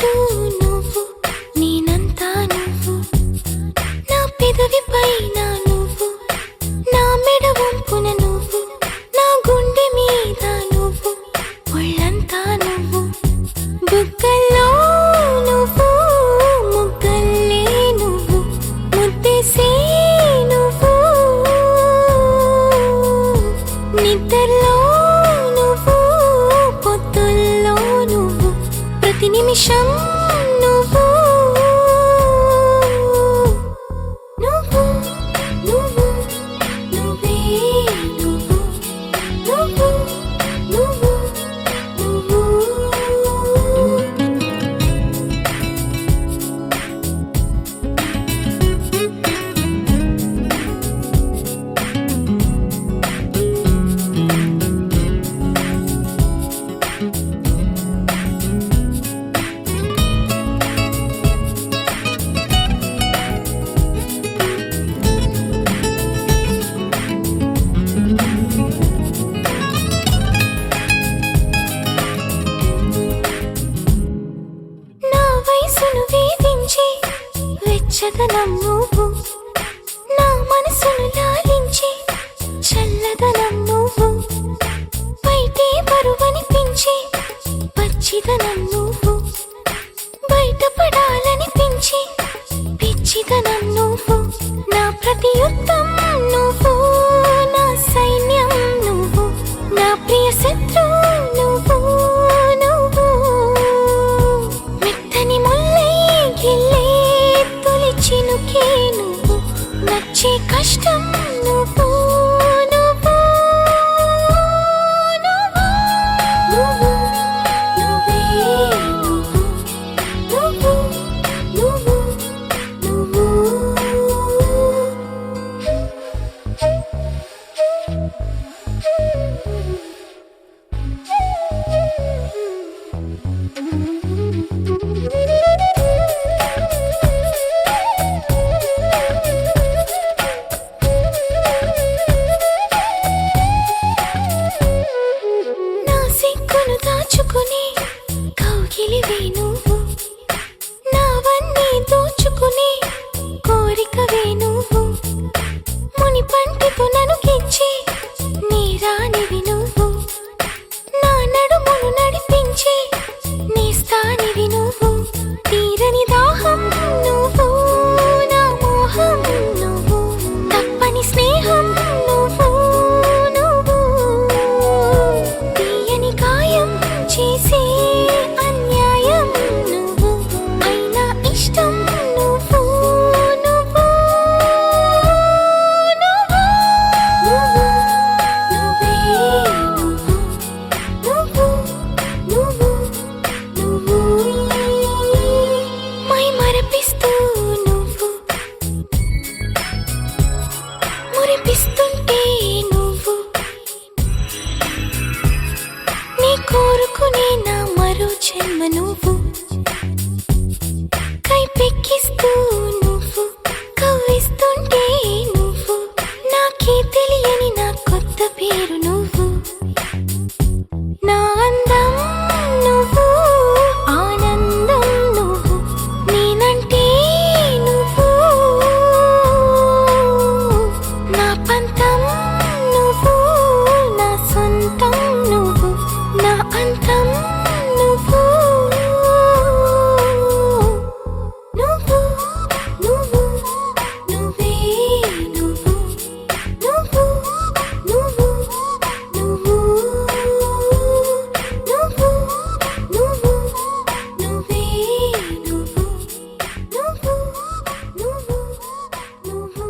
చుట్టూ నువ్వు, నేనంతా నువ్వు, నా పెదవి పైన నువ్వు, నా మెడ వంపున నువ్వు, నా గుండె మీద నువ్వు, ఒళ్ళంతా నువ్వు, బుగ్గల్లో నువ్వు, ముగ్గల్లే నువ్వు, ముద్దేసే నువ్వు, నిద్రలో నువ్వు, పొద్దుల్లో నువ్వు, ప్రతి నిమిషం నువ్వు, నువ్వు నువ్వు నువ్వే నువ్వు, నువ్వు నువ్వు నువ్వు. నా వయసును వేధించి వెచ్చదనం నువ్వు, నా మనసును లాలించి చల్లదనం నువ్వు, బయటే బరువనిపించి పచ్చిదనం నువ్వు, బయటపడాలనిపించి పిచ్చిదనం నువ్వు, నా ప్రతి యుద్ధం నువ్వు, నా సైన్యం నువ్వు, నా ప్రియ శత్రువు నువ్వు, నువ్వు మెత్తని ముల్లై గిల్లే తొలి చినుకే నువ్వు, నచ్చే కష్టం నువ్వు, నువ్వు నువ్వు నువ్వు నువ్వే నువ్వు, నువ్వు నువ్వు నా సిగ్గును దాచుకుని కౌగిలివే నువ్వు, నావన్నీ దోచుకుని కోరికవే నువ్వు, ముని పంటితో ననుకిచ్చి నీ రానివి నువ్వు, నా నడుమును నడిపించి నీ స్థానివి నువ్వు, తీరని దాహం నువ్వు, నా మోహం నువ్వు, తప్పని స్నేహం నువ్వు, నువ్వు తీయని గాయం చేసే అన్యాయం నువ్వు, అయినా ఇష్టం నువ్వు, నువ్వు నువ్వు నువ్వు నువ్వే నువ్వు, నువ్వు నువ్వు మై మరపిస్తూ నువ్వు, మురిపిస్తుంటే నువ్వు, నీ కోరుకునే నా మరో జన్మ నువ్వు, కైపెక్కిస్తూ నువ్వు, కవ్విస్తుంటే నువ్వు, నాకే తెలియని నా కొత్త పేరు నువ్వు, నా అందం నువ్వు, ఆనందం నువ్వు, నేనంటే నువ్వు, నా పంతం నువ్వు, నా సొంతం నువ్వు, నా అంతం నువ్వు, నువ్వు నువ్వు నువ్వే నువ్వు, నువ్వు నువ్వు నువ్వు, నువ్వు నువ్వు నువ్వే నువ్వు, నువ్వు నువ్వు నువ్వు.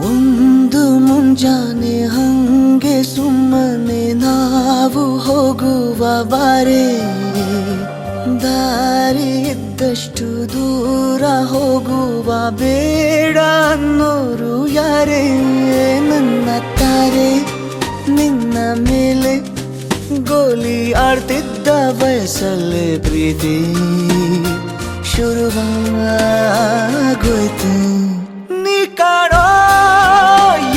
ಒಂದು ಮುಂಜಾನೆ ಹಂಗೆ ಸುಮ್ಮನೆ ನಾವು ಹೋಗುವ ಬಾರೆ, ದಾರಿ ಇದ್ದಷ್ಟು ದೂರ ಹೋಗುವ ಬೇಡ ಅನ್ನೋರು ಯಾರೇ. ಗೋಲಿ ಆಡ್ತಿದ್ದ ವಯಸ್ಸಲ್ಲೇ ಪ್ರೀತಿ ಶುರುವಾಗೋಯ್ತು. ನೀ ಕಾಣೋ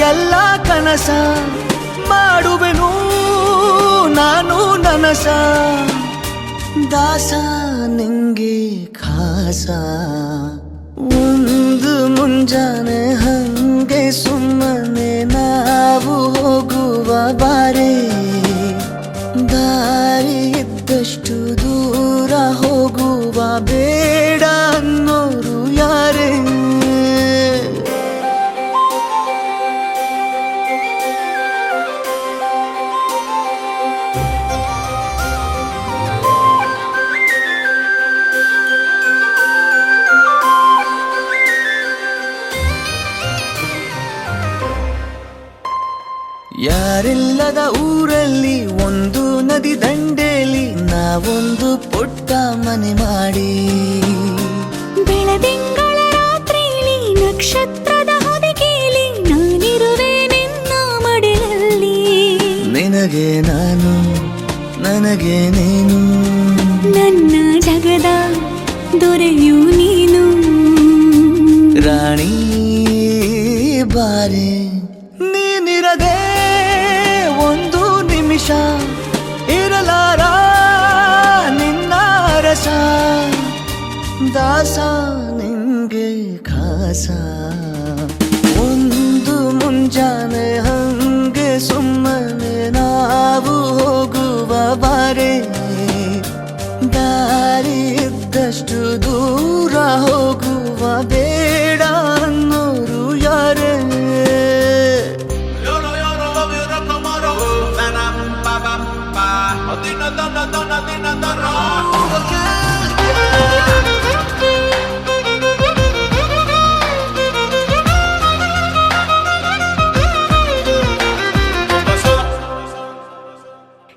ಎಲ್ಲ ಕನಸ ಮಾಡುವೆನು ನಾನು ನನಸ, ದಾಸ ನಿಂಗೆ ಖಾಸ. ಒಂದು ಮುಂಜಾನೆ ಹಂಗೆ ಸುಮ್ಮನೆ ನಾವು ಹೋಗುವ ಬಾರೆ, ದಾರಿ ಇದ್ದಷ್ಟು ದೂರ ಹೋಗುವ ಬೇಡ ಅನ್ನೋರು ಯಾರೇ. ಯಾರಿಲ್ಲದ ಊರಲ್ಲಿ ಒಂದು ನದಿ ದಂಡೆಯಲ್ಲಿ ನಾವೊಂದು ಪುಟ್ಟ ಮನೆ ಮಾಡಿ, ಬೆಳದಿಂಗಳ ರಾತ್ರಿಲಿ ನಕ್ಷತ್ರದ ಹೊದಿಕೆಯಲ್ಲಿ ನಾನಿರುವೆ ನಿನ್ನ ಮಡಿಲಲ್ಲಿ. ನಿನಗೆ ನಾನು ನನಗೆ ನೀನು, ನನ್ನ ಜಗದ ದೊರೆಯು ನೀನು. ರಾಣಿ ಬಾರೆ, ನೀನಿರದೆ ಒಂದು ನಿಮಿಷ ಇರಲಾರ ನಿನ್ನ ರಸ, ದಾಸ ನಿಂಗೆ ಖಾಸ. ಒಂದು ಮುಂಜಾನೆ ಹಂಗೆ ಸುಮ್ಮನೆ ನಾವು ಹೋಗುವ ಬಾರೆ, ದಾರಿ ಇದ್ದಷ್ಟು ದೂರ ಹೋಗುವ ಬೇಡ ಅನ್ನೋರು ಯಾರೇ.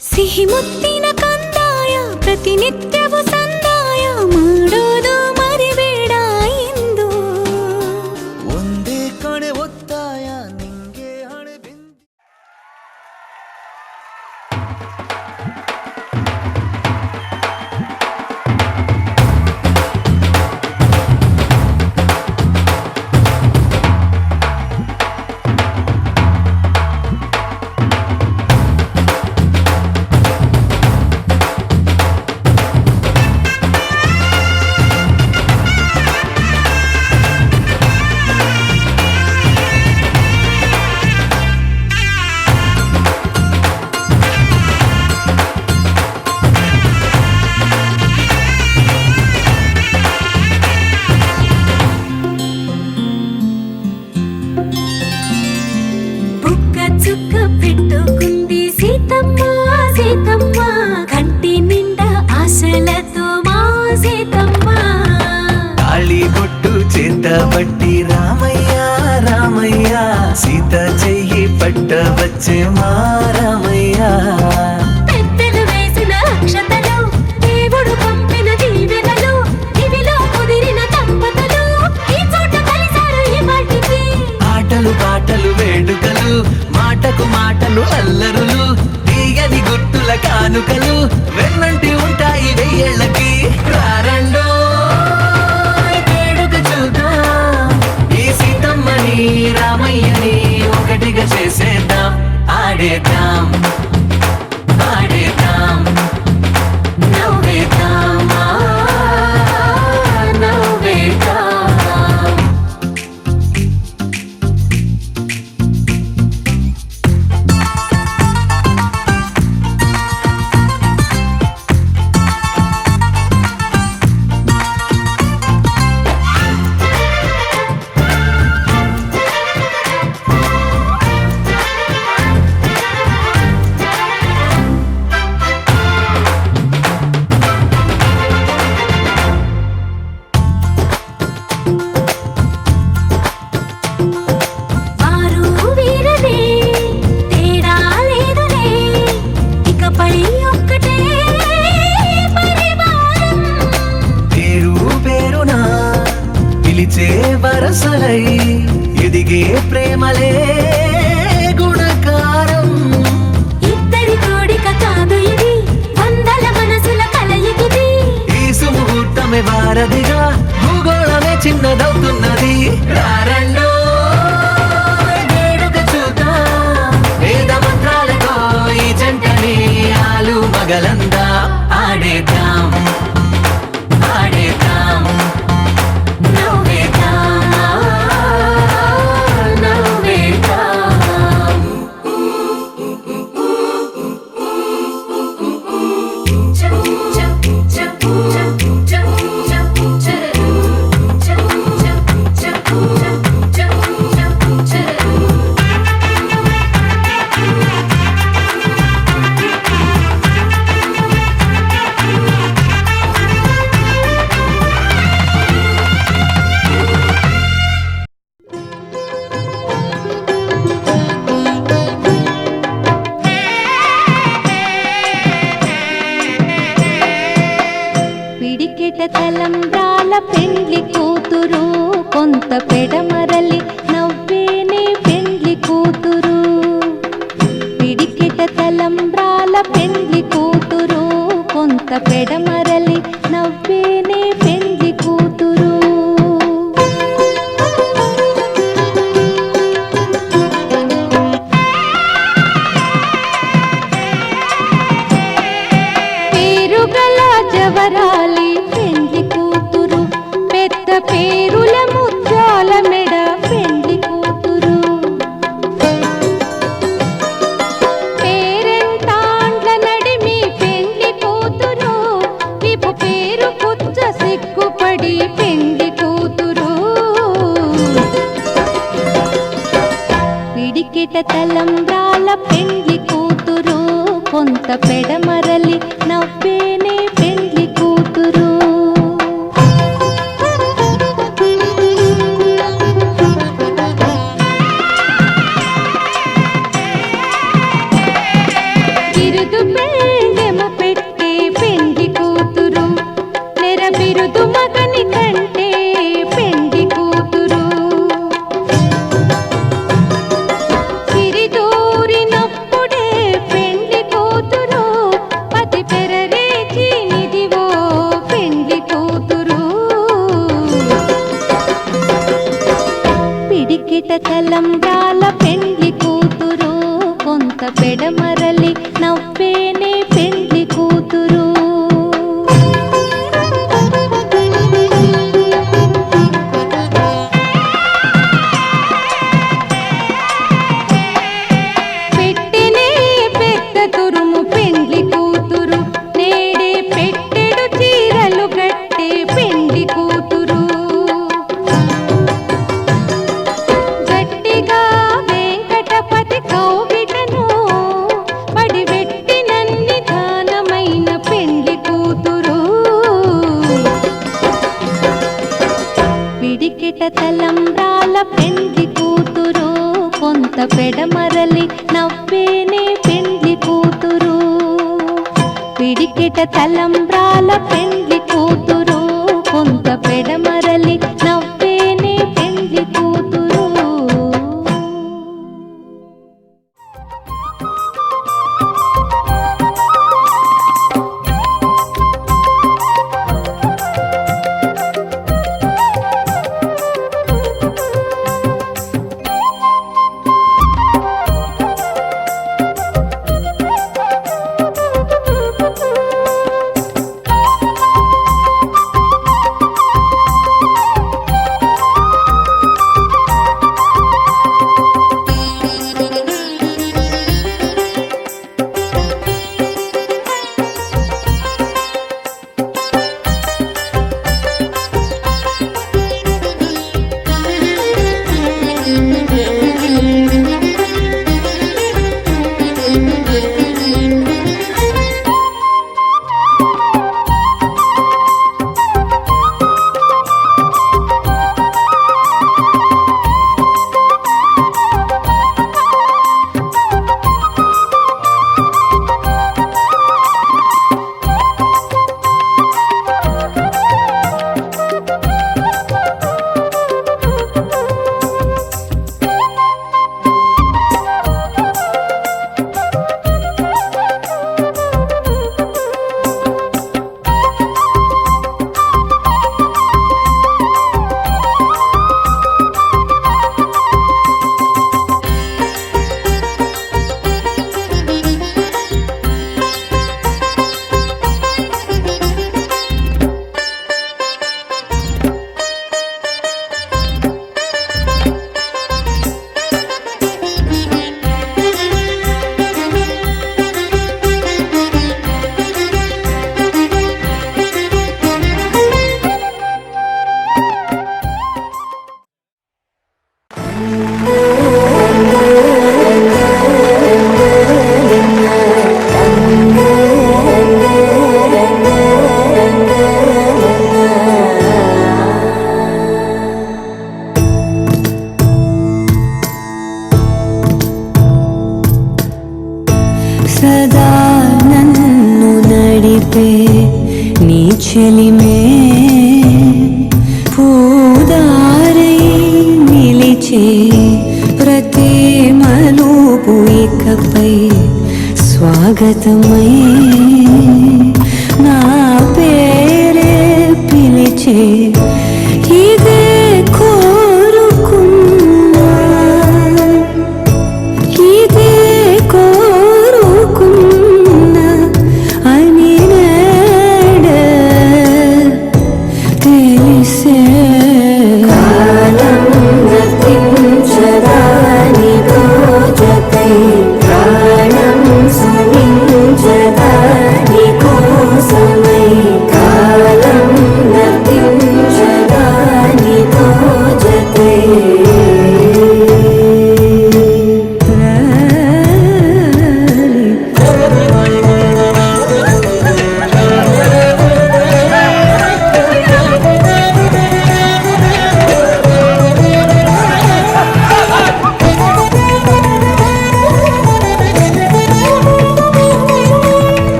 ಸಿಹಿ ಮುತ್ತಿನ ಕಂದಾಯ ಪ್ರತಿನಿತ್ಯವೂ ಸಂದಾಯ ಮಾಡೋದು ಮರಿಬೇಡ ಎಂದು. ಒಂದೇ ಕಣೆ ಒತ್ತಾಯ ನಿಂಗೆ ಹಣೆ ಬಿಂದು. ಚುಕ್ಕ పెట్టుకుంది సీతమ్మ సీతమ్మ, కంటి నిండా ఆశలతో మా సీతమ్మ. తాళి బొట్టు చేత బట్టి రామయ్య రామయ్య, సీత చెయ్యి పట్ట వచ్చే మా రామయ్య. పెద్దలు వేసిన అక్షతలు, దేవుడు పంపిన దీవెనలు, ఇవిలో కుదిరిన దంపతులు ఈ చోట కలిసారు ఈ వాటికి. ఆటలు పాటలు వేడుకలు, మాటకు మాటలు అల్లరులు, తీయని గుర్తుల కానుకలు వెన్నంటి ఉంటాయి వెయ్యేళ్ళకి. రారండో వేడుక చూద్దాం, ఈ సీతమ్మని రామయ్యని ఒకటిగా చేసేద్దాం. ఆడేద్దాం ఆడేద్దాం నవ్వేద్దాం నవ్వేద్దాం. వరసలై ఎదిగే ప్రేమలే గుణకారం. ఇద్దరి కోడిక కాదు ఇది వారధిగా భూగోళమే చిన్నదవుతున్నది. రారండో వేడుక చూద్దాం, వేద మంత్రాలతో ఈ జంటని ఆలు మగలందా ఆడేద్దాం ఆడేద్దాం నవ్వేద్దాం నవ్వేద్దాం. పిడికెట తలంబ్రాల పెండ్లి కూతురు, కొంత పెడమరలి నవ్వేనే పెండ్లి కూతురు. పిడికెట తలంబ్రాల పెండ్లి కూతురు, కొంత పెడమరలి నవ్వేనే పెండ్లి కూతురు. పేరుగల జవరాలి పెండ్లి కూతురు, పెద్ద పేరుల ముత్యాల మెడ పెండ్లి కూతురు. పేరెంటాండ్ల నడిమి పెండ్లి కూతురు, విపు పేరు కుచ్చ సిగ్గుపడి పెండ్లి కూతురు. పిడికిట తలంబ్రాల పెండ్లి కూతురు, కొంత పెడమరలి నవ్వేనే పెండ్లి కూతురు. బిరుదు పెండెము పెట్టే పెండ్లి కూతురు, నెర బిరుదు మగని కంటే పెండ్లి కూతురు. సిరిదూరినప్పుడే పెండ్లి కూతురు, పతి పెరరేచి నిదివో పెండ్లి కూతురు. పిడికిట తలంబ్రాల పెండ్లి కూతురు, కొంత పెడమరలి నవ్వేనే పెండ్లి కూతురు. పెట్టెనే పెద్ద తురుము పెండ్లి కూతురు, నేడే పెట్టెడు చీరలు గట్టే పెండ్లి కూతురు. గట్టిగా వెంకటపతి కౌగిటను పడివెట్టినన్ని దానమైన పెండ్లి కూతురు. పిడికిట తలంబ్రాల పెండ్లి కూతురు, కొంత పెడమరలి నవ్వేనే పెండ్లి కూతురు. పిడికిట తలంబ్రాల పెండ్లి కూతురు, కొంత పెడమరలి నవ్వేనే పెండ్లి కూతురు. చూపే నీ చెలిమే పూదారై నిలిచే ప్రతి మలుపు ఇకపై స్వాగతమై నా పేరే పిలిచే ఇదే కోరుకున్నా ఇదే కోరుకున్నా అని నేడే తెలిసే కాలం నర్తించదాని రోజకై ప్రాణం సుమించదాని కోసమై కాలం నర్తించదాని రోజకై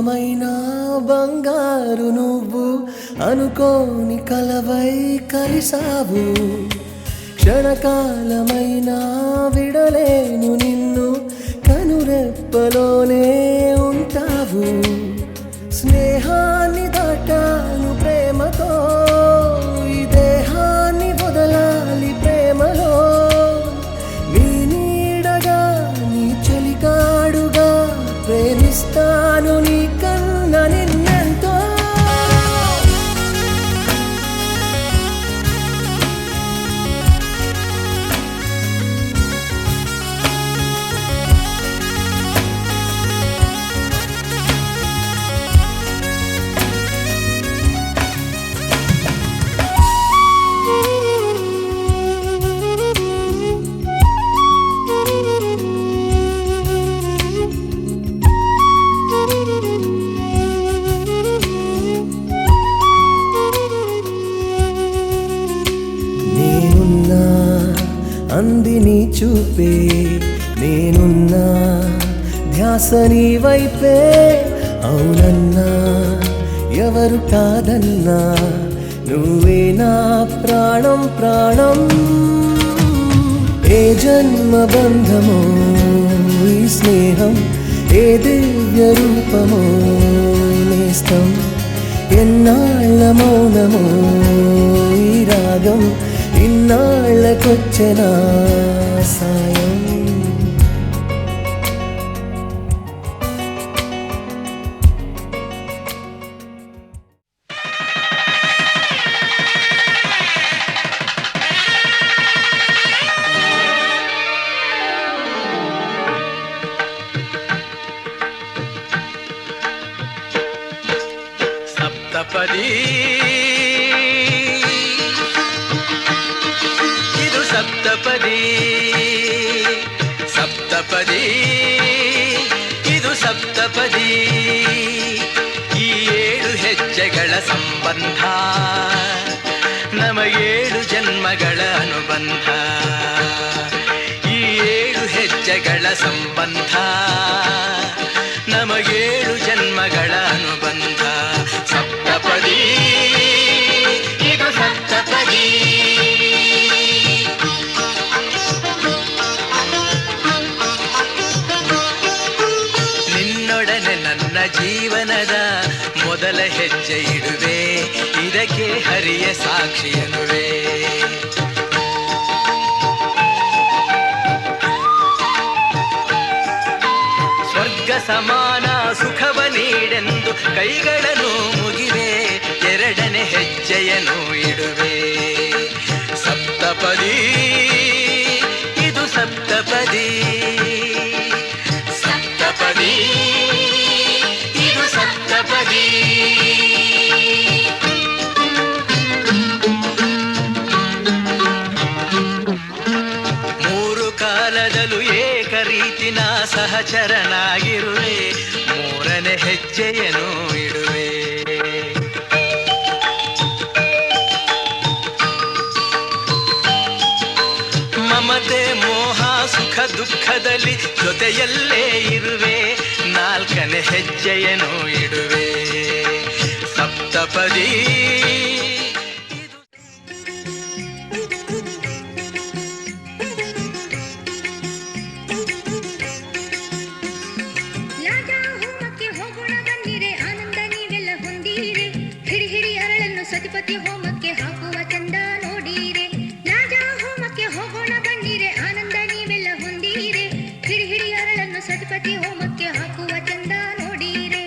లోకమైనా బంగారు నువ్వు అనుకోని కలవై కలిసావు క్షణకాలమైనా విడలేను నిన్ను కనురెప్పలోనే ఉంటావు స్నేహాన్ని దాటాను ప్రేమతో ఈ దేహాన్ని వదలాలి ప్రేమలో నీ నీడగా నీ చెలికాడుగా ప్రేమిస్తాను నీ కన్న నిన్నెంతో అందిని చూపే నేనున్నా ధ్యాస నీ వైపే అవునన్నా ఎవరు కాదన్నా నువ్వే నా ప్రాణం ప్రాణం ఏ జన్మ బంధమో ఈ స్నేహం ఏ దివ్య రూపమో నేస్తం ఎన్నాళ్ళ మౌనమో ఈ రాగం ఇన్నాళ్ళకొచ్చిన సాయం సప్తపది సప్తపది సప్తపది ಇದು ಸಪ್ತಪದಿ ಈ 7 ಹೆಜ್ಜೆಗಳ ಸಂಬಂಧ ನಮ 7 ಜನ್ಮಗಳ ಅನುಬಂಧ ಈ 7 ಹೆಜ್ಜೆಗಳ ಸಂಬಂಧ ನಮ 7 ಜನ್ಮಗಳ ಅನುಬಂಧ ಸಪ್ತಪದಿ ಇದು ಸಪ್ತಪದಿ ಜೀವನದ ಮೊದಲ ಹೆಜ್ಜೆ ಇಡುವೆ ಇದಕ್ಕೆ ಹರಿಯ ಸಾಕ್ಷಿ ಎನ್ನುವೆ ಸ್ವರ್ಗ ಸಮಾನ ಸುಖವ ನೀಡೆಂದು ಕೈಗಳನ್ನು ಮುಗಿವೆ ಎರಡನೇ ಹೆಜ್ಜೆಯನ್ನು ಇಡುವೆ ಸಪ್ತಪದಿ ಇದು ಸಪ್ತಪದಿ ಸಪ್ತಪದಿ ಸಪ್ತಪದಿ ಮೂರು ಕಾಲದಲ್ಲೂ ಏಕ ರೀತಿನ ಸಹಚರನಾಗಿರುವೆ ಮೂರನೇ ಹೆಜ್ಜೆಯನ್ನು ಇಡುವೆ ಮಮತೆ ಮೋಹ ಸುಖ ದುಃಖದಲ್ಲಿ ಜೊತೆಯಲ್ಲೇ ಇರುವೆ ನಾಲ್ಕನೇ ಹೆಜ್ಜೆಯನ್ನು ಇಡುವೆ ಸಪ್ತಪದಿ ಸತಿಪತಿ ಹೋಮಕ್ಕೆ ಹಾಕುವ ಚಂದ ನೋಡೀರೆ ರಾಜಾ ಹೋಮಕ್ಕೆ ಹೋಗೋಣ ಬನ್ನಿರೆ ಆನಂದ ನೀವೆಲ್ಲ ಹೊಂದೀರೆ ಹಿಡಿ ಹಿಡಿ ಅರಳನ್ನು ಸತಿಪತಿ ಹೋಮಕ್ಕೆ ಹಾಕುವ ಚಂದ ನೋಡೀರೆ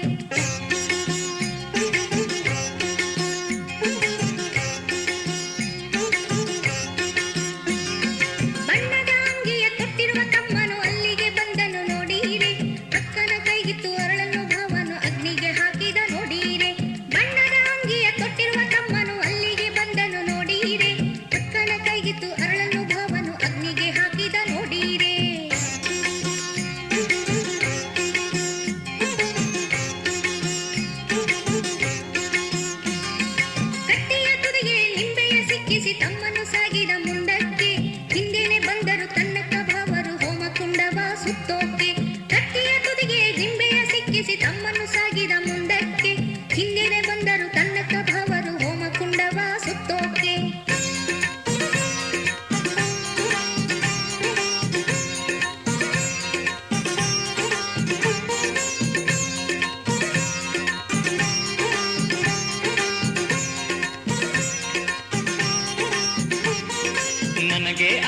ಬಣ್ಣದ ಅಂಗಿಯ ತೊಟ್ಟಿರುವ ತಮ್ಮನು ಅಲ್ಲಿಗೆ ಬಂದನು ನೋಡೀರೆ ಅಕ್ಕನ ಕೈಗಿತ್ತು ಅರಳನ್ನು ಭಾವನು ಅಗ್ನಿಗೆ ಹಾಕಿದ ನೋಡೀರೆ ಬಣ್ಣದ ಅಂಗಿಯ ತೊಟ್ಟಿರುವ ತಮ್ಮನು ಅಲ್ಲಿಗೆ ಬಂದನು ನೋಡೀರೆ ಅಕ್ಕನ ಕೈಗಿತ್ತು ಅರಳನ್ನು ಭಾವನು ಅಗ್ನಿಗೆ ಹಾಕಿದ ನೋಡೀರೆ ಕಟ್ಟೆಯ ತುದಿಗೆ ನಿಂಬೆಯ ಸಿಕ್ಕಿಸಿ ತಮ್ಮನು ಸಾಗಿದ ಮುಂದಕ್ಕೆ ಹಿಂದೆನೆ ಬಂದರು ತನ್ನಕ್ಕ ಭಾವರು ಹೋಮ ಕುಂಡವ ಸುತ್ತೋಕೆ ಕಟ್ಟೆಯ ತುದಿಗೆ ನಿಂಬೆಯ ಸಿಕ್ಕಿಸಿ ತಮ್ಮನು ಸಾಗಿದ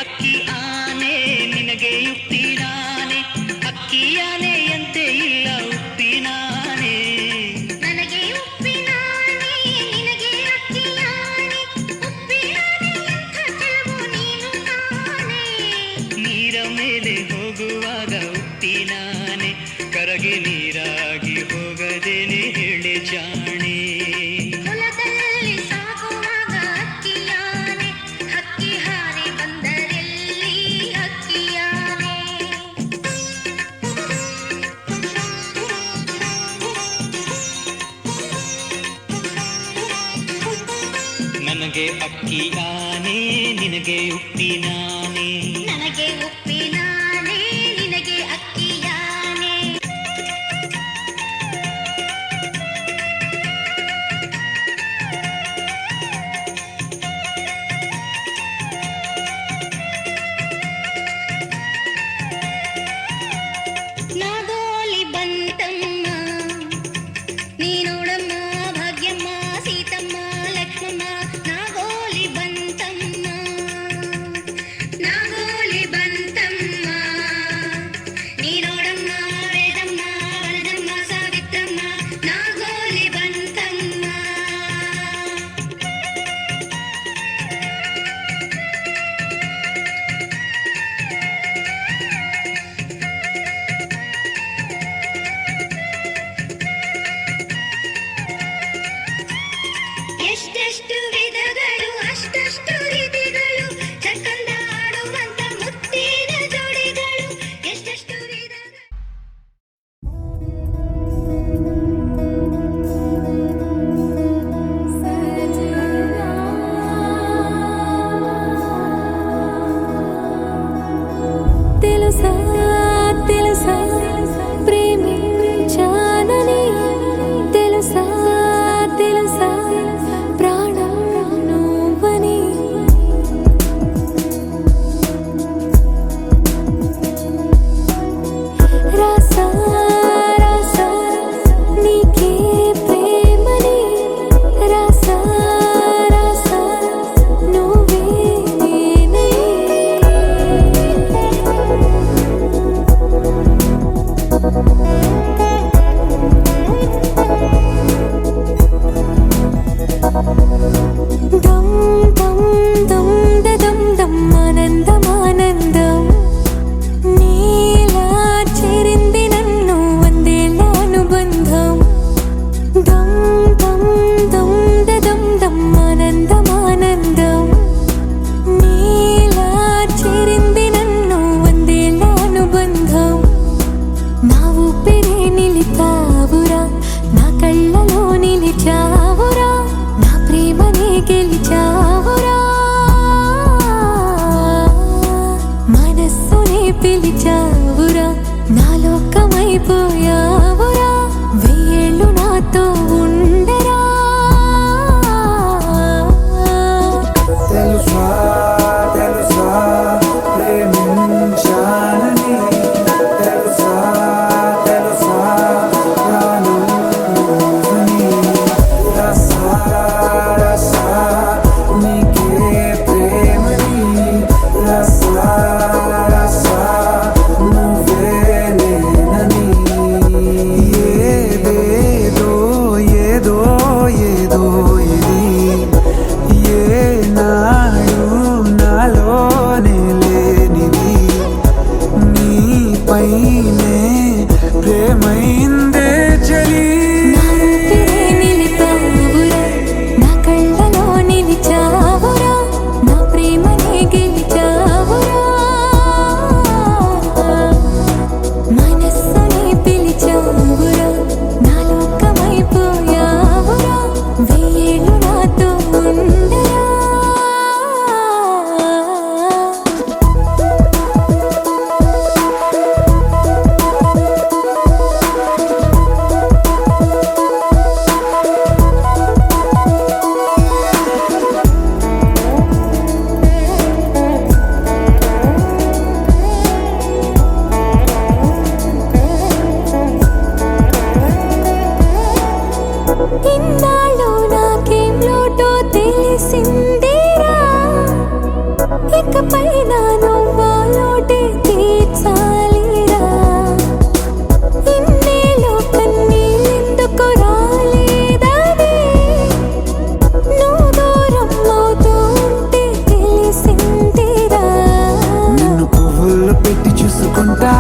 ಅಕ್ಕಿ ಆನೆ ನಿನಗೆ ಉಪ್ಪಿನಾನೆ, ಅಕ್ಕಿ ಆನೆಯಂತೆ ಇಲ್ಲ ಉಪ್ಪಿನಾನೆ. ನನಗೆ ಉಪ್ಪಿನಾನೆ ನಿನಗೆ ಅಕ್ಕಿಯಾನೆ, ಉಪ್ಪಿನಾನೆ ಎಂಥ ಚೆಲುವು ನೀನು ತಾನೆ. ನೀರ ಮೇಲೆ ಹೋಗುವಾಗ ಉಪ್ಪಿನಾನೆ, ಕರಗಿ ನೀರಾಗಿ ಹೋಗದೇನೆ ಹೇಳೆ ಜಾಣೆ. ಹೊಲದಲ್ಲಿ ಸಾಗುವಾಗ ಅಕ್ಕಿಯಾನೆ, ಹಕ್ಕಿ ಹಾರಿ ಬಂದರೆಲ್ಲಿ ಅಕ್ಕಿಯಾನೆ. ನನಗೆ ಅಕ್ಕಿ ಆನೆ ನಿನಗೆ ಉಪ್ಪಿನಾನೆ. ನನಗೆ ಉಪ್ಪಿನಾನೆ ನಿನಗೆ ಅಕ್ಕಿಯಾನೆ. ನಾಗೋಲಿ ಬಂತಮ್ಮ ನೀನೋಡಮ್ಮ, ಭಾಗ್ಯಮ್ಮ ಸೀತಮ್ಮ ಲಕ್ಷ್ಮಮ್ಮ. ನಾಗೋಲಿ ಬಂತಮ್ಮ, ನಾಗೋಲಿ ಬಂತಮ್ಮ ನೀನೋಡಮ್ಮ, ವೇದಮ್ಮ ವರದಮ್ಮ ಸಾವಿತ್ರಮ್ಮ. ನಾಗೋಲಿ ಬಂತಮ್ಮ. ಎಷ್ಟೆಷ್ಟು ವಿಧಗಳು ಅಷ್ಟಷ್ಟು ರೀತಿಗಳು, ಚಕ್ಕಂದ ಆಡುವಂತ ಮುತ್ತಿನ ಜೋಡಿಗಳು. ಎಷ್ಟೆಷ್ಟು ವಿಧಗಳು. తెలుసా తెలుసా ప్రేమించానని, తెలుసా తెలుసా ప్రాణం నువ్వని. రాసా రాసా నీకే ప్రేమని, రాసా రాసా నువ్వే నేనని. దం దం దం దదం దం ఆనందం ఆనందం, నీలా చేరింది నన్ను వందేళ్ళ అనుబంధం. దం దం దం దదం దం ఆనందం ఆనందం, నీలా చేరింది నన్ను వందేళ్ళ అనుబంధం. నా ఊపిరే నిలిపావురా, నా కళ్ళలో నిలిచావురా, నా ప్రేమనే గెలిచావురా, మనస్సునే పిలిచావురా, నా లోకమైపోయావురా, వెయ్యేళ్ళు నాతో ఉండరా. తెలుసా తెలుసా ప్రేమించానని, తెలుసా తెలుసా ప్రాణం నువ్వని. రసా రసా నీకే ప్రేమని, రసా రసా నువ్వే నేనని. ఇకపై నా నువ్వాలోటే తీర్చాలిరా ఇన్నేళ్ళు కన్నీళ్ళెందుకు రాలేదని నువ్వు దూరం అవుతూ ఉంటే తెలిసిందిరా నిన్ను పువ్వుల్లో పెట్టి చూసుకుంటా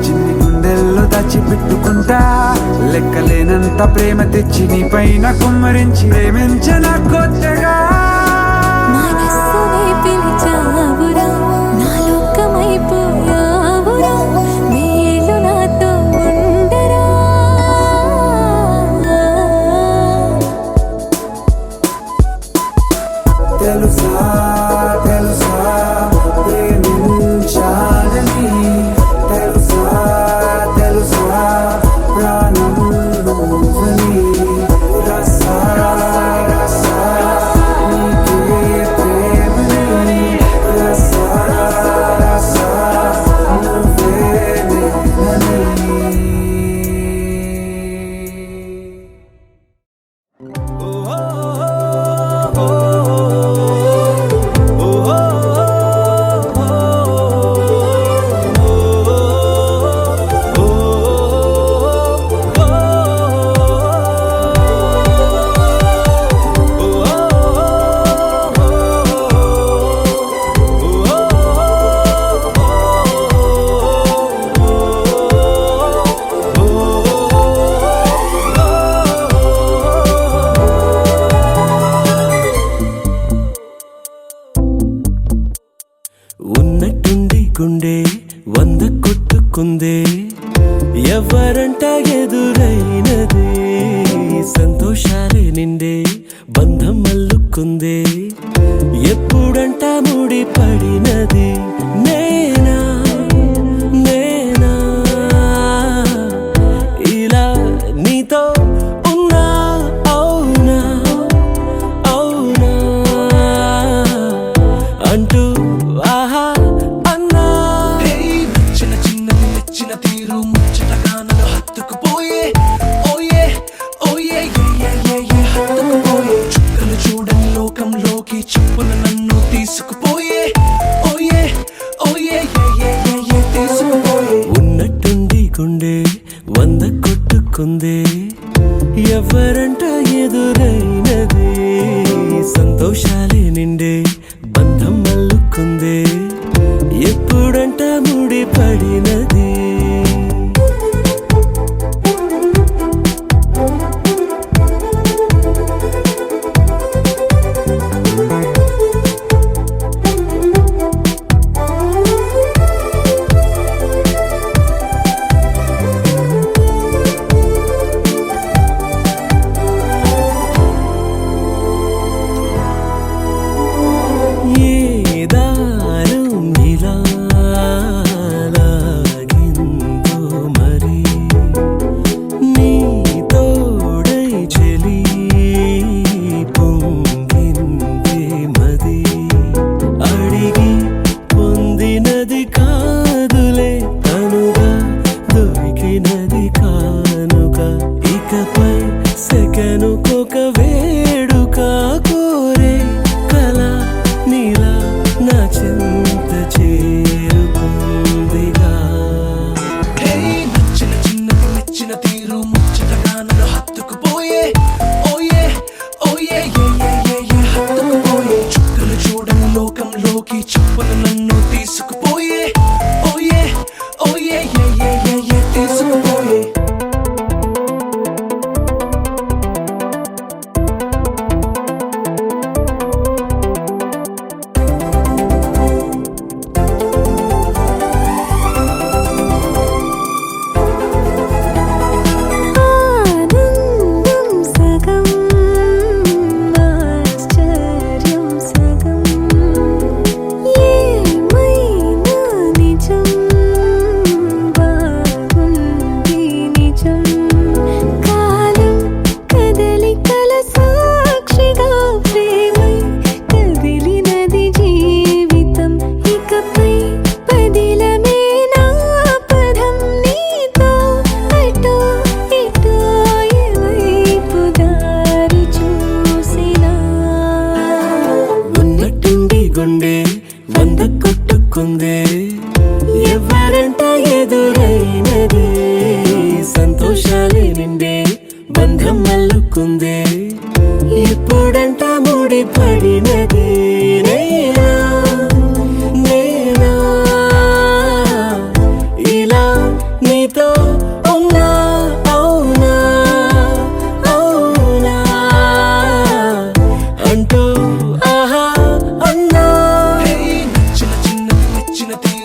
చిన్ని గుండెల్లో దాచిపెట్టుకుంటా లెక్కలేనంత ప్రేమ తెచ్చి నీ పైన కుమ్మరించి ప్రేమించన కొత్తగా మనస్సునే పిలిచావురా నా లోకమైపోయావురా మేలు నాతో ఉండరా తెలుసా తెలుసా ప్రేమించాలని తెలుసా తెలుసా ప్రాణం నువ్వని రసా రసా నీకే ప్రేమని రసా రసా నువ్వే నేనని ఉన్నట్టుండి గుండె 100 కొట్టుకుందే ఎవరంట ఎదురైనదే సంతోషాలే నిండే బంధం అల్లుకుందే ఎప్పుడంట ముడి పడినది నేనా నేనా ఇలా నీతో ఉన్నా అవునా అవునా అంటూ ఆహా అన్నా చిన్న చిన్నది మెచ్చిన తీరు ముచ్చటగా నన్ను హత్తుకుపోయే ఓయే ఓయే హత్తుకుపోయే చుక్కలు చూడని లోకంలోకి చెప్పున నన్ను తీసుకుపోయే ఓయే ఓయే తీసుకుపోయే ఉన్నట్టుండి గుండె 100 కొట్టుకుందే ఎవరంట ఎదురైనదే సంతోషాలే నిండే బంధం అల్లుకుందే ఎప్పుడంట ముడి పడినది ఏ దారం ఇలా లాగిందో మరి నీ తోడై చెలి పొంగిందే మది అడిగి పొందినది కాదులే తనుగా దొరికినది కానుక ఇకపై సెకనుకొక వేడుక కోరే కల నీలా నా చింత చేరుకుందిగా నచ్చిన చిన్నది మెచ్చిన తీరు ముచ్చటగా నన్ను హత్తుకుపోయే ఓయే ఓయే హత్తుకుపోయే చుక్కలు చూడని లోకంలోకి చెప్పున నన్ను తీసుకుపోయే ఓయే ఓయే తీసుకుపోయే ఆనందం సగం ఆశ్చర్యం సగం ఏమైనా నీ అల్లుకుందే ఎవరంట ఎదురైనదే సంతోషాలే నిండే బంధం అల్లుకుందే ఎప్పుడంట ముడి పడినదే నేనా నేనా ఇలా నీతో ఉన్నా అవునా అవునా అంటూ ఆహా అన్నా నచ్చిన చిన్నది నచ్చిన తీరు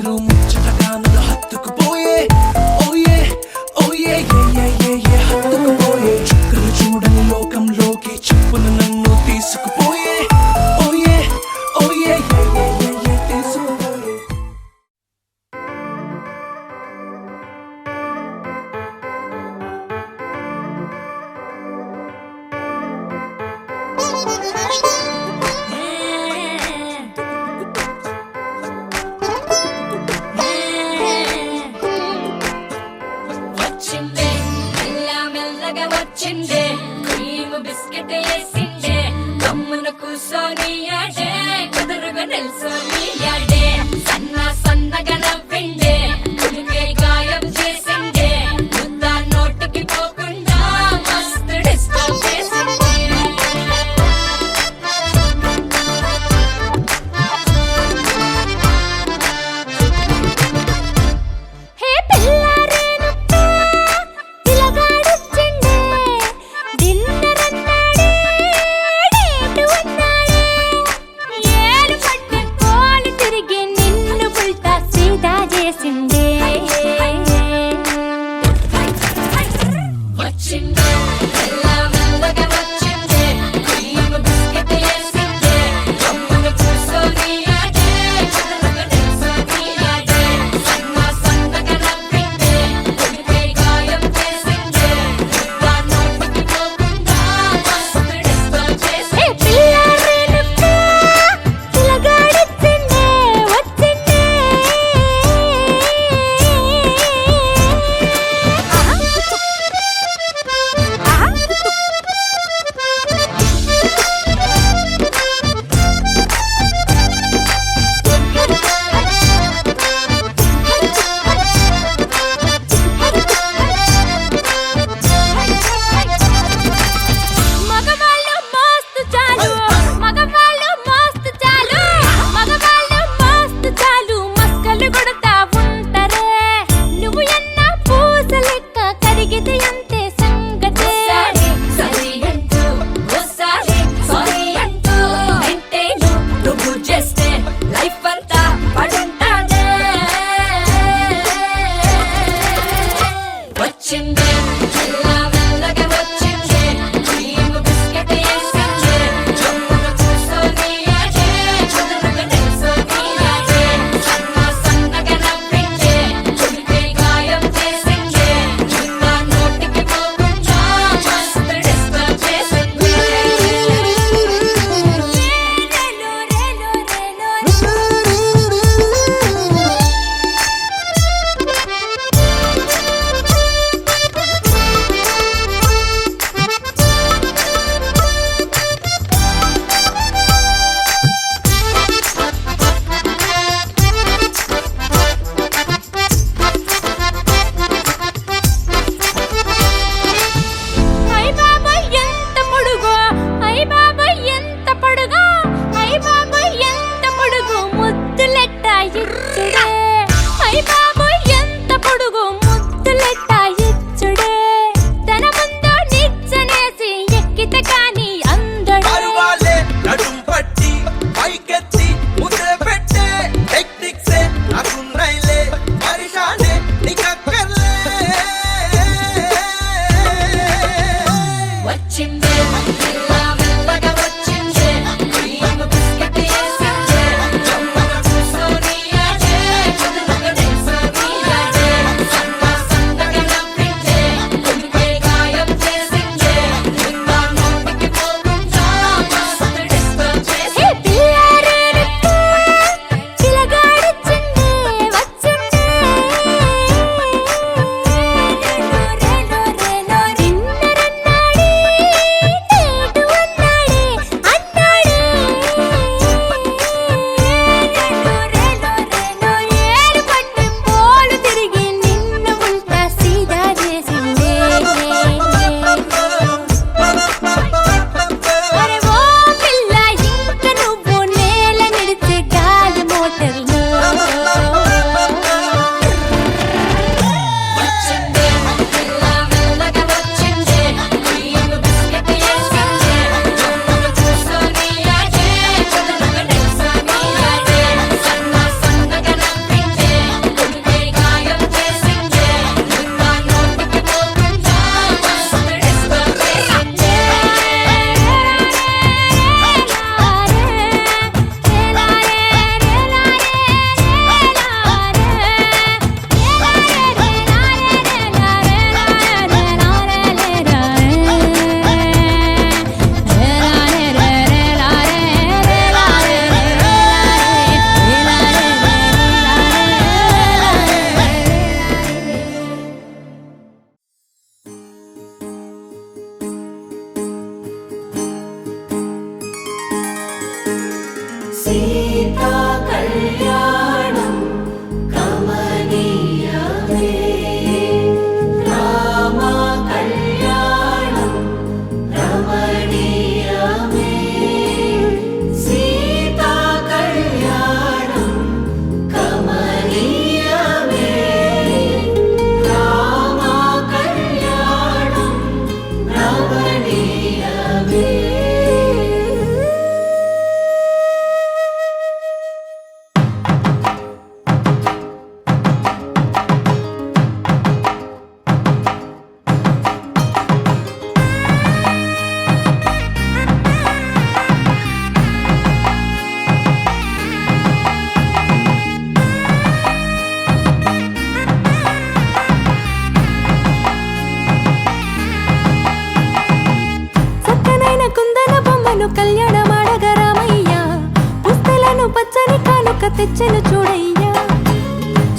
అయ్యా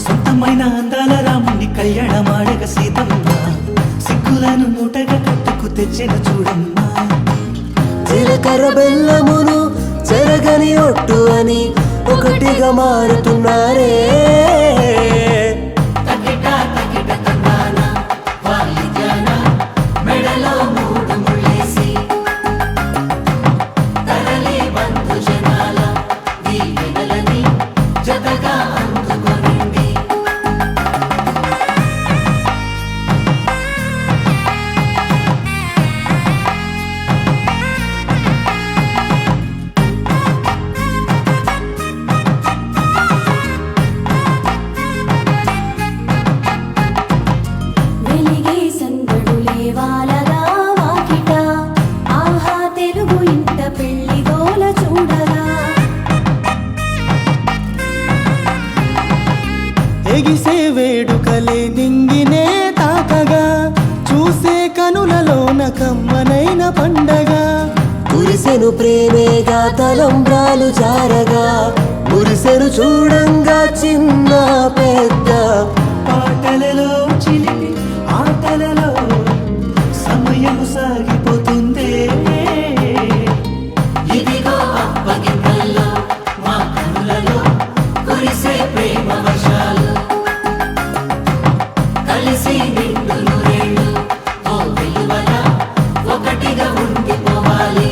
సొంతమైన అందాల రాముని కళ్యాణ మాడగ సీతమ్మ సిగ్గులను మూటగా కట్టుకు తెచ్చిన చూడమ్మా జీలకర్ర బెల్లమును చెరగని ఒట్టు అని ఒకటిగా మారుతున్నారే వెలిగే సందడులే వాలగా వాకిట ఆహా తెలుగు ఇంట పెళ్లి గోల చూడగా ఎగిసే వేడుకలే నింగినే తాకగా చూసే కనులలోన కమ్మనైన పండగ కురిసెను ప్రేమేగా తలంబ్రాలు జారగా మురిసెను చూడంగా చిన్న పెద్ద పాటలలో చిలిపి ఆటలలో సమయం సాగిపోతుందే ఇదిగో అప్పగింతల్లో మా కనులలో కురిసే ప్రేమ వర్షాలు కలిసి నిండులు రేళ్ళు ఓ విలువల ఒకటిగా ఉండిపోవాలి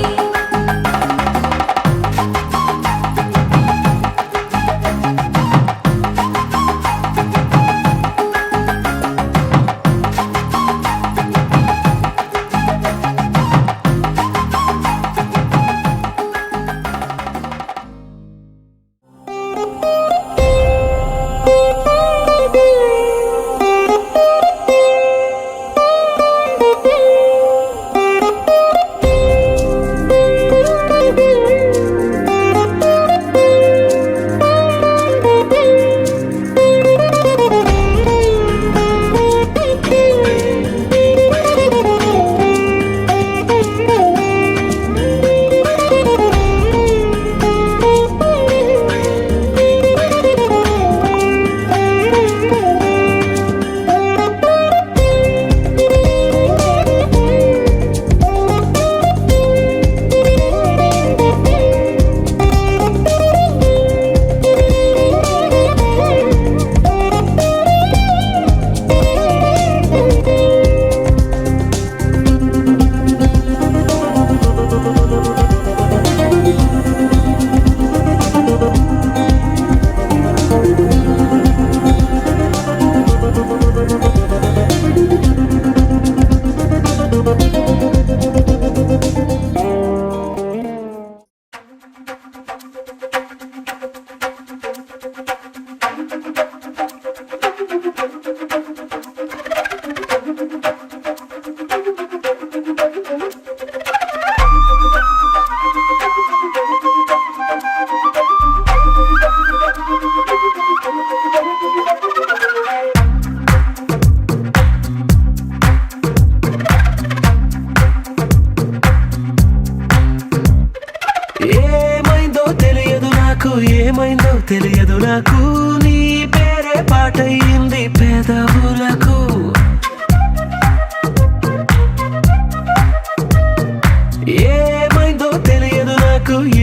ఏమైందో తెలియదు నాకు నీ పేరే పాటయింది పెదవులకు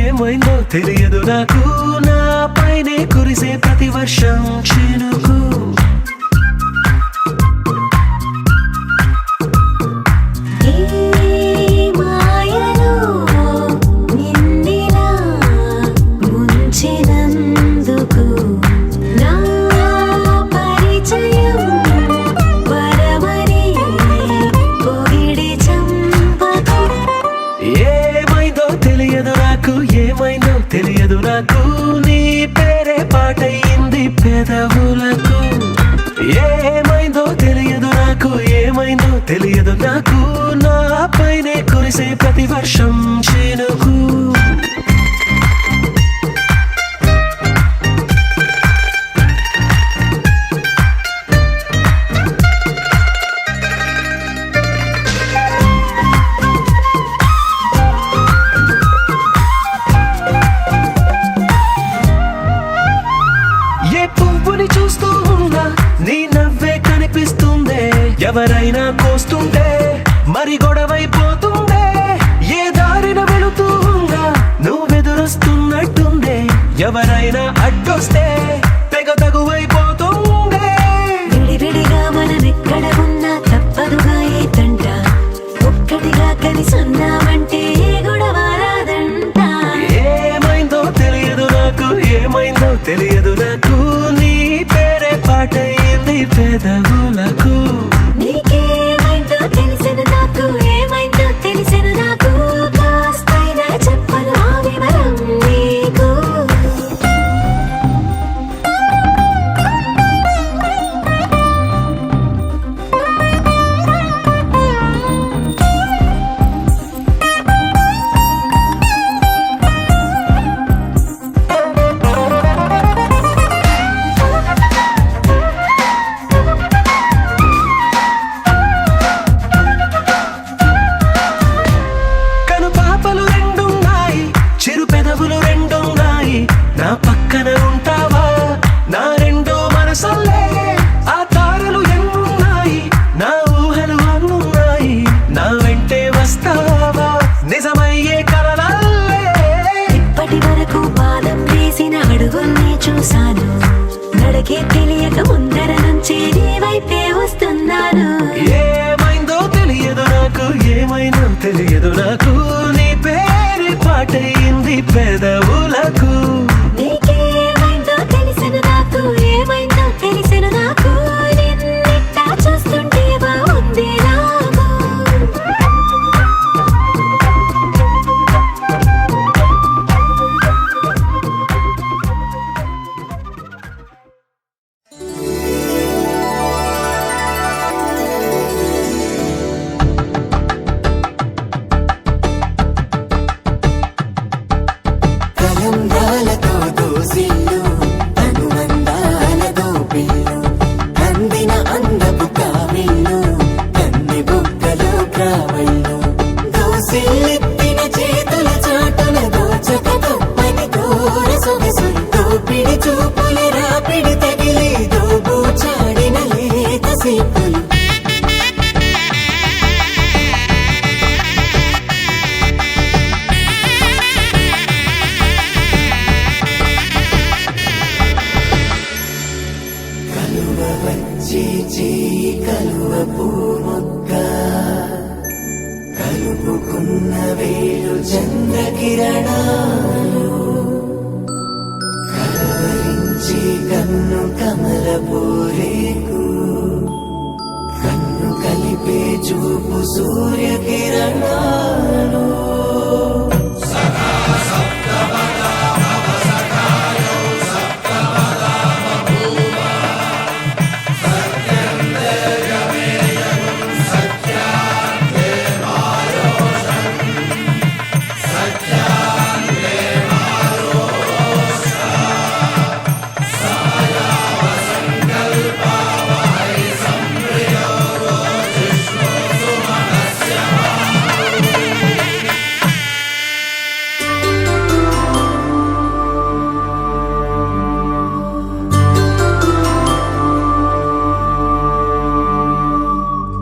ఏమైందో తెలియదు నాకు నా పైనే కురిసే ప్రతి వర్షం చినుకు తెలియదు నాకు నీ పేరే పాటయింది పెదవులకు ఏమైందో తెలియదు నాకు నా పైనే కురిసే ప్రతి వర్షం చినుకు పువ్వుని చూస్తూ ఉన్నా నీ నవ్వే కనిపిస్తుందే, ఎవరైనా కోస్తుంటే మరి గొడవైపోతుందే, ఏ దారిన వెళుతూ ఉన్నా నువ్వెదురొస్తున్నట్టుందే, ఎవరైనా అడ్డొస్తే తెగ తగువైపోతుందే. విడివిడిగా మనమెక్కడ ఉన్నా తప్పదుగా ఏ తంట, ఒక్కటిగా కలిసి ఉన్నామంటే ఏ గొడవ రాదంట. ఏమైందో తెలియదు నాకు, ఏమైందో తెలియదు నాకు, నీ పేరే పాటయింది పెదవులకు. నీకేమైందో తెలిసెను నాకు, ఏమైందో తెలిసెను నాకు, కాస్తైనా చెప్పను ఆ వివరం నీకు. కను పాపలు రెండున్నాయి, చిరు పెదవులు రెండున్నాయి, నా పక్కన ఉంటావా నా రెండో మనసల్లే. ఆ తారలు ఎన్నున్నాయి, నా ఊహలు అన్నున్నాయి, నా వెంటే వస్తావా నిజమయ్యే కలలల్లే. ఇప్పటి వరకు పాదం వేసిన అడుగుల్ని చూశాను, నడకే తెలియక ముందర నుంచి నీ వైపే వస్తున్నాను. ఏమైందో తెలియదు నాకు, ఏమైందో తెలియదు నాకు, నీ పేరే పాటయింది పెదవులకు. నీకేమైందో తెలిసెను నాకు, ఏమైందో తెలిసెను నాకు, నిన్నిట్టా చూస్తుంటే బాగుంది నాకు. కలంబ్రాలతో దోసిల్లు అనునందాలతో పిల్లు, అందిన అందపు కావిళ్ళు కన్ని బుక్కలు క్రావళ్ళు, దోసిల్లెత్తిన చేతుల చాటున దోచక తప్పని దూర సొగసులు, దోపిడి చూపుల రాపిడి తగిలి దోబూచాడిన లేత సేపులు. కలువ వచ్చే చేయి కలువ పూమొక్క, కలుపుకున్న వేలు చంద్రకిరణాలు, కలవరించే కన్ను కమల పూరేకు, కన్ను కలిపే చూపు సూర్యకిరణాలు.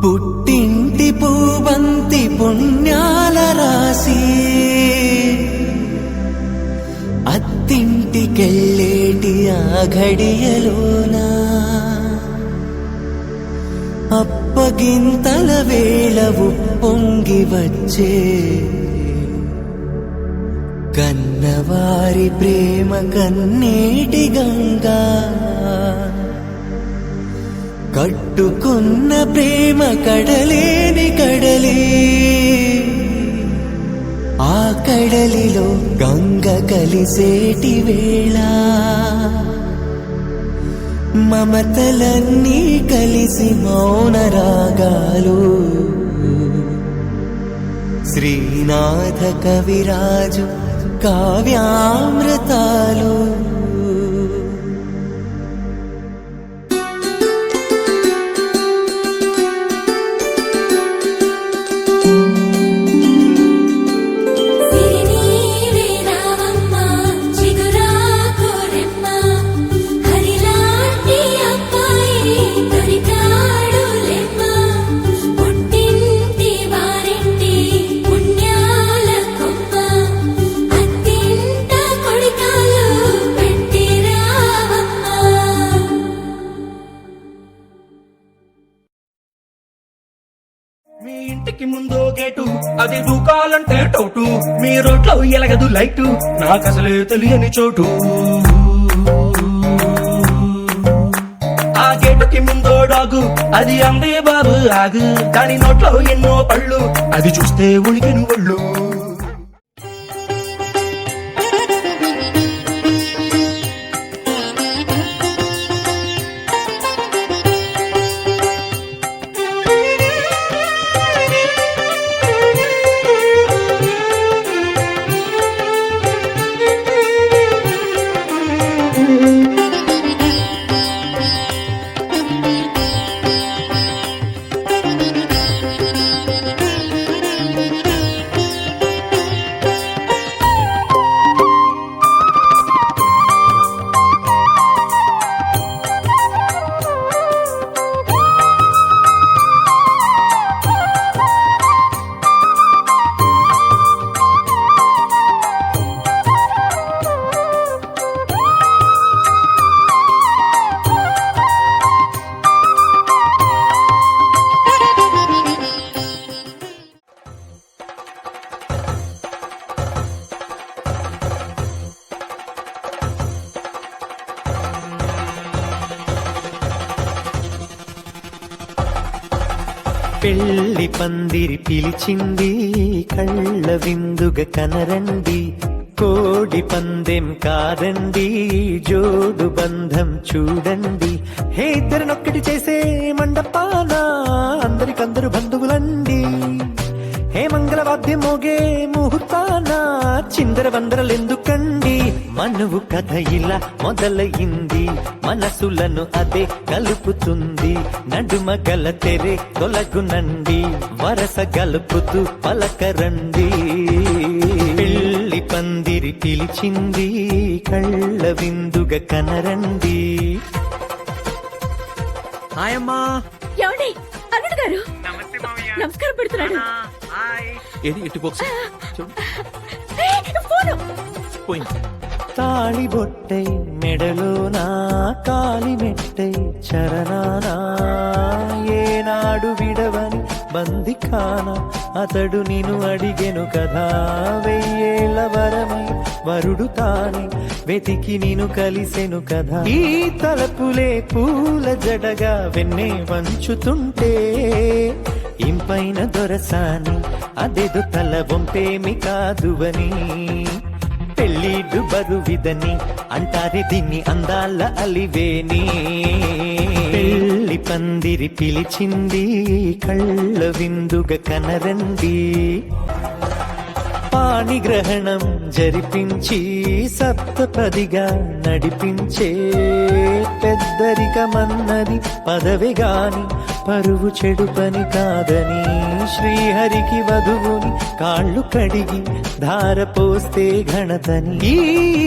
పుట్టింటి పూబంతి పుణ్యాల రాసి, అత్తింటికెళ్ళేటి ఆ ఘడియలోనా, అప్పగింతల వేళ ఉప్పొంగి వచ్చే కన్నవారి ప్రేమ కన్నీటి గంగా, కట్టుకున్న ప్రేమ కడలేని కడలి, ఆ కడలిలో గంగ కలిసేటి వేళ, మమతలన్నీ కలిసి మౌన రాగాలు, శ్రీనాథ కవిరాజు కావ్యామృతాలు. సిరినీవే రావమ్మ చిగురాకు రెమ్మ, హరిలా ఇంటికి ముందో గేటు, అది దూకాలంటే టోటు. మీ రోడ్లో ఎలగదు లైటు, నాకసలే తెలియని చోటు. ఆ గేటుకి ముందో డాగు, అది అందే బాబు ఆగు. దాని నోట్లో ఎన్నో పళ్ళు, అది చూస్తే ఉలికిన ఒళ్ళు. పెళ్లి పందిరి పిలిచింది, కళ్ళ విందుగ కనరండి. కోడి పందెం కాదండి, జోడు బంధం చూడండి. హే ఇద్దరినొక్కటి చేసే మండపాన అందరికందరు బంధువులండి. హే మంగళవాద్యం మోగే ముహూర్తాన చిందర బందరలెందుకండి. మనువు కథ ఇలా మొదలయింది, మనసులను అదే కలుపుతుంది. నడుమ గల తెరే తొలగునండి, వరస గలుపుతూ పలకరండి. పెళ్లి పందిరి పిలిచింది, కళ్ళ విందుగ కనరండి. హాయమ్మా. ఏమండి అల్లుడు గారు నమస్కారం పెడుతున్నాడు. ఏది ఇటు బాక్స్ ఫోను పోయింది. తాళి బొట్టై మెడలోనా, కాలి మెట్టై చరణానా. ఏనాడు విడవని బందిఖాన, అతడు నిన్ను అడిగెను కదా. వెయ్యేళ్ల వరమై వరుడు తానే వెతికి నిన్ను కలిసెను కదా. ఈ తలపులే పూల జడగా వెన్నే వంచుతుంటే, ఇంపైన దొరసాని అదేదో తల వంపేమి కాదువని. పెళ్ళిడు బరువిదని అంటారే దీన్ని అందాల అలివేని. పెళ్లి పందిరి పిలిచింది, కళ్ళ విందుగ కనరండి. పాణిగ్రహణం జరిపించి సప్తపదిగా నడిపించే, పెద్దరికమన్నది పదవి గాని పరువు చెడు పని కాదని. శ్రీహరికి వధువుని కాళ్ళు కడిగి ధార పోస్తే ఘనతని. ఈ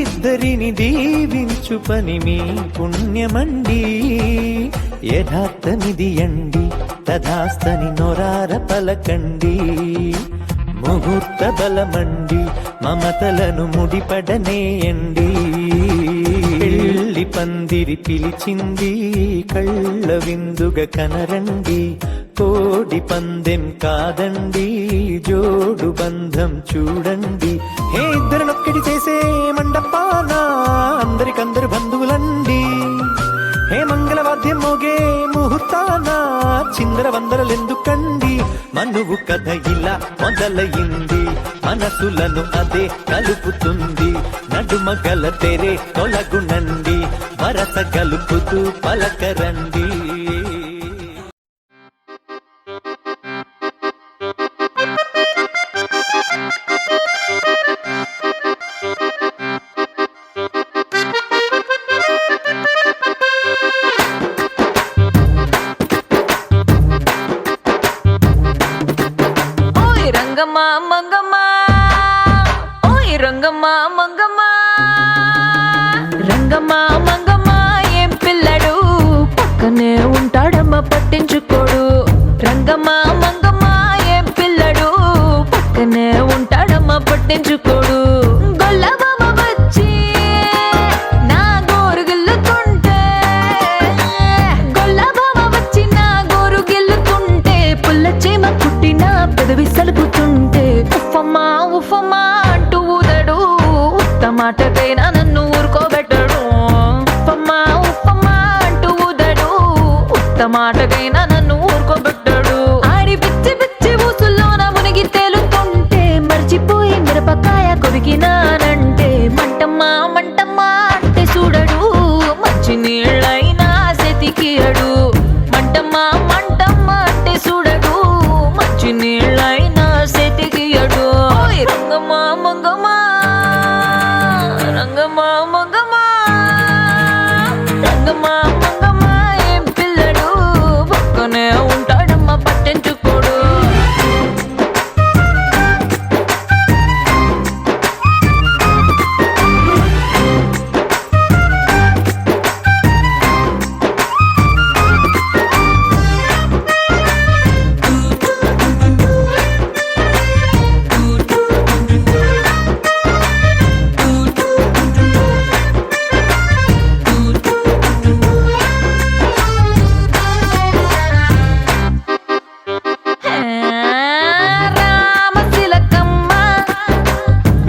ఇద్దరిని దీవించు పని మీ పుణ్యమండి. యథార్థమిది అండి, తథాస్తని నొరార పలకండి. ముహూర్త బలమండి, మమతలను ముడిపడనేయండి. పెళ్లి పందిరి పిలిచింది, కళ్ళ విందుగ కనరండి. కోడి పందెం కాదండి, జోడు బంధం చూడండి. హే ఇద్దరినొక్కటి చేసే మండపాన అందరికందరు బంధువులండి. హే మంగళవాద్యం మోగే ముహూర్తాన చిందర వందరలెందుకండి. మనువు కథ ఇలా మొదలయింది, మనసులను అదే కలుపుతుంది. నడుమ గల తెరే తొలగునండి, వరస గలుపుతూ పలకరండి. రంగమ్మ మంగమ్మ, ఓయ్ రంగమ్మ మంగమ్మ. రంగమ్మ మంగమ్మ ఏం పిల్లడు, పక్కనే ఉంటాడమ్మ పట్టించుకోడు. రంగమ్మ మంగమ్మ ఏం పిల్లడు, పక్కనే ఉంటాడమ్మ పట్టించుకోడు. గొల్లబామ వచ్చి నా గోరు గిల్లుతుంటే, గొల్లబామ వచ్చి నా గోరు గిల్లుతుంటే, పుల్ల చీమ కుట్టిన పెదవి మాటకైనా నన్ను ఊరుకోబెట్టాడు. ఆడి పిచ్చి పిచ్చి ఊసుల్లోన మునిగి తేలుతుంటే మర్చిపోయి మిరపకాయ కొరికినానంటే మంటమ్మా మంటమ్మా అంటే చూడడు, మంచి నీళ్ళైనా సెతికియడు. మంటమ్మా మంటమ్మా అంటే చూడడు, మంచి నీళ్ళైనా సెతికియడు. ఓయ్ రంగమ్మా మంగమ్మా రంగమ్మా మంగమ్మా రంగమ్మా మంగమ్మా ఏం పిల్లడు పక్కనే ఉంటాడమ్మా పట్టించుకోడు. రామశిలకమ్మ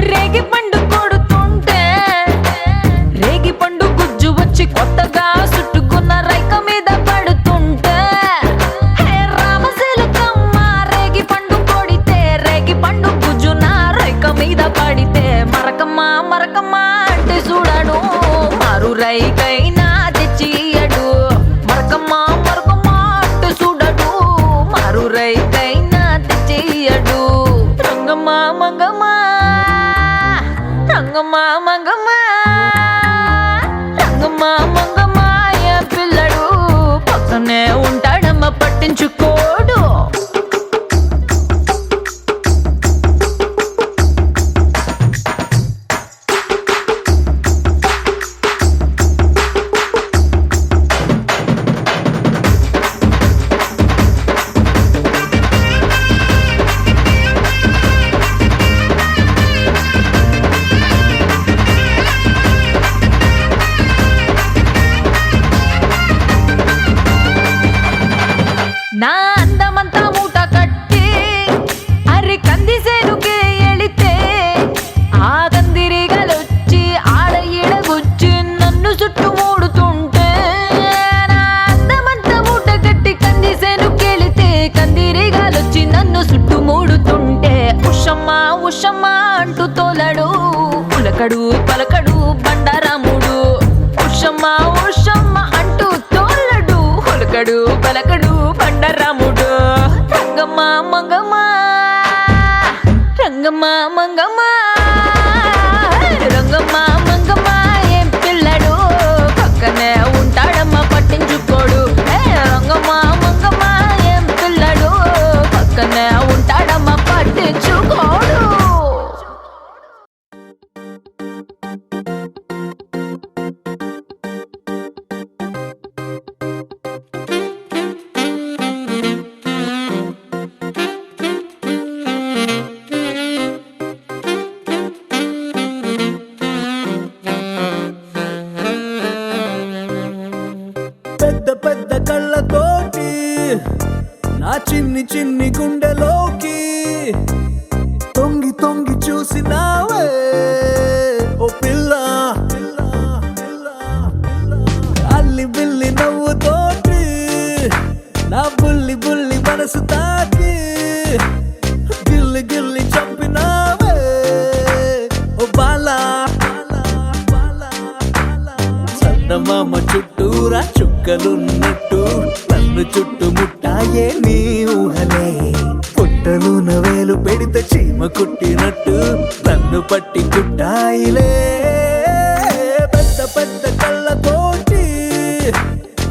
రేగి పండు కొడుతుంటే రేగి పండు గుజ్జు వచ్చి కొత్తగా చుట్టుకున్న రైక మీద పడుతుంటే, రామశిలకమ్మ రేగి పండు కొడితే రేగి పండు గుజ్జు నా రైక మీద పడితే మరకమ్మ మరకమ్మ అంటే చూడడు, మారు రైకైనా తెచ్చియడు. మరకమ్మ మరకమ్మ అంటే చూడడు, మారు రైకైనా తెచ్చియడు. రంగమ్మ మంగమ్మ రంగమ్మ మంగమ్మ రంగమ్మ మంగమ్మ ఏ పిల్లడు పక్కనే ఉంటాడమ్మ పట్టించుకోడు. నా అందమంతా మూట కట్టి అరి కంది సేనుకే ఎళితే ఆ కందిరిగలొచ్చి ఆడ ఈడగుచ్చి నన్ను చుట్టుమూడుతుంటే, నా అందమంతా మూట కట్టి కంది సేనుకెళితే కందిరిగలొచ్చి నన్ను చుట్టుమూడుతుంటే ఉషమ్మ ఉషమ్మ అంటూ తోలడు, పులకడు పలకడు బండారాముడు. ఉషమ్మ ఉషమ్మ అంటూ తోలడు, పులకడు పలకడు బండరాముడు. రంగమ్మ మంగమ్మ రంగమ్మ మంగమ్మ రంగమ్మ మంగమ్మ ఏం పిల్లడు పక్కనే ఉంటాడమ్మ పట్టించుకోడు. రంగమ్మ మంగమ్మ ఏం పిల్లడు పక్కనే ఉంటాడమ్మ పట్టించుకోడు. పెద్ద పెద్ద కళ్ళతోటి నా చిన్ని చిన్ని గుండెలోకి తొంగి తొంగి చూసినావే ఓ పిల్ల. అల్లి బిల్లి నవ్వుతోటి నా బుల్లి బుల్లి మనసు తాకి గిల్లి గిల్లి చంపినావే ఓ బాలా. చందమామ చుట్టూరా చుక్కలున్నట్టు నన్ను చుట్టుముట్టాయే నీ ఊహలే. పుట్టలున వేలు పెడితే చీమ కుట్టినట్టు నన్ను పట్టి కుట్టాయిలే. పెద్ద పెద్ద కళ్ళతోటి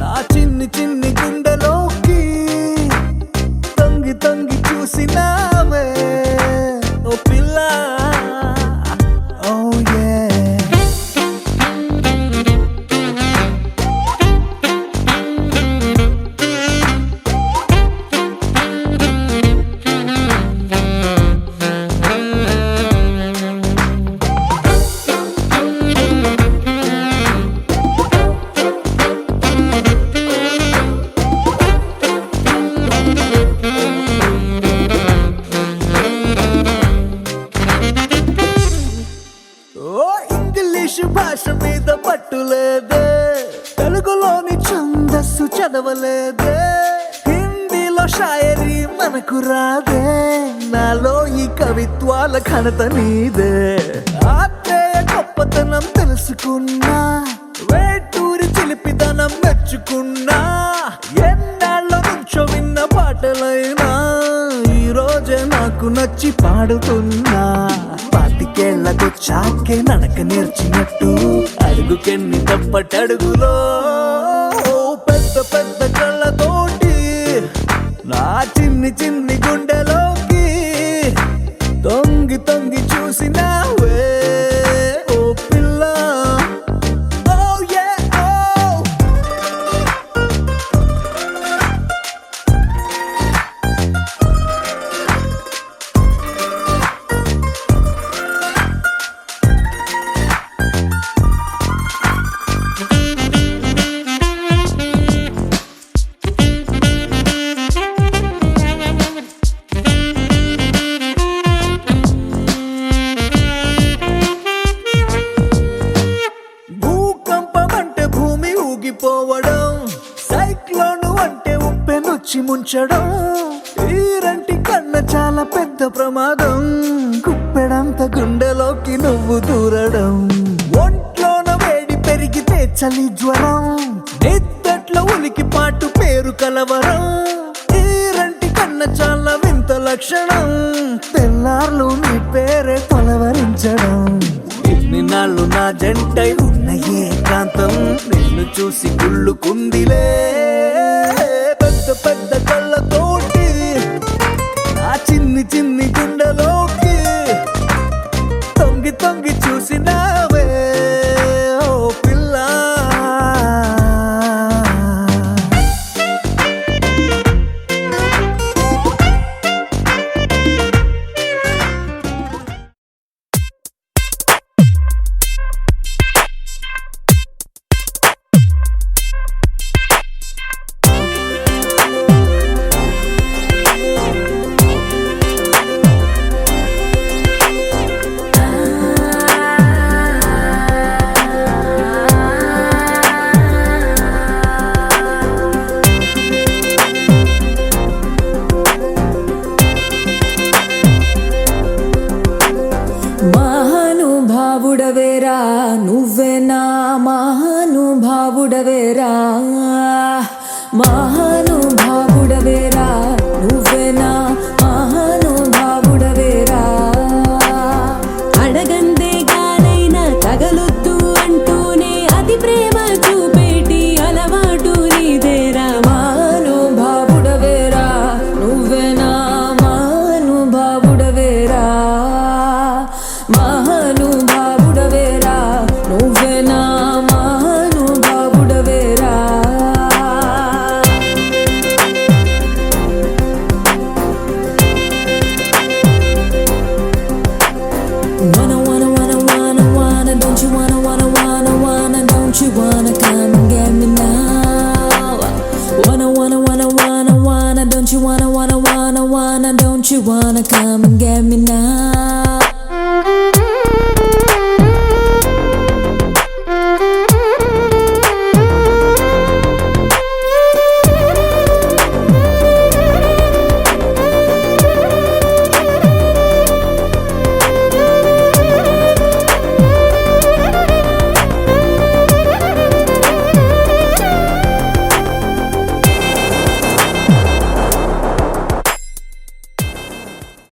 నా చిన్ని చిన్ని గుండెలోకి తొంగి తొంగి చూసినావే ఓ పిల్ల. Oh yeah. ఛందస్సు చదవలేదే, హిందీలో షాయరీ మనకు రాదే, నాలో ఈ కవిత్వాల ఘనత నీదే. ఆత్రేయ గొప్పతనం తెలుసుకున్నా, వేటూరి చిలిపితనం మెచ్చుకున్నా, ఎన్నాళ్ళ నుంచో విన్న పాటలైనా ఈ రోజే నాకు నచ్చి పాడుతున్నా. పాతికేళ్లకొచ్చాకే నడక నేర్చినట్టు అడుగుకెన్ని తప్పటడుగులో, పెద్ద పెద్ద కళ్ళతోటి నా చిన్ని చిన్ని గుండెలోకి తొంగి తొంగి చూసినావే ఓ పిల్ల. Oh yeah, oh. భూకంపం అంటే భూమి ఊగిపోవడం, సైక్లోను అంటే ఉప్పెనొచ్చి ముంచడం, ఈరంటి కన్నా చాలా పెద్ద ప్రమాదం, కుప్పెడంత గుండెలోకి నువ్వు దూరడం. ఒంట్లోన వేడి పెరిగితే చలి జ్వరం, నిద్దట్లో ఉలికి పాటు పేరు కలవరం, ఈరంటి కన్నా చాలా వింత లక్షణం, తెల్లార్లు నీ పేరే తొలవరించడం. ఇన్ని నాళ్ళు నా జంటై ఉన్న ఏకాంతం నిన్ను చూసి కుళ్ళుకుందిలే, పెద్ద పెద్ద కళ్ళతోటి నా చిన్ని చిన్ని గుండెలోకి తొంగి తొంగి చూసినావే ఓ పిల్ల. మహానుభావుడవేరా నువ్వే నా మహానుభావుడవేరా, మహాను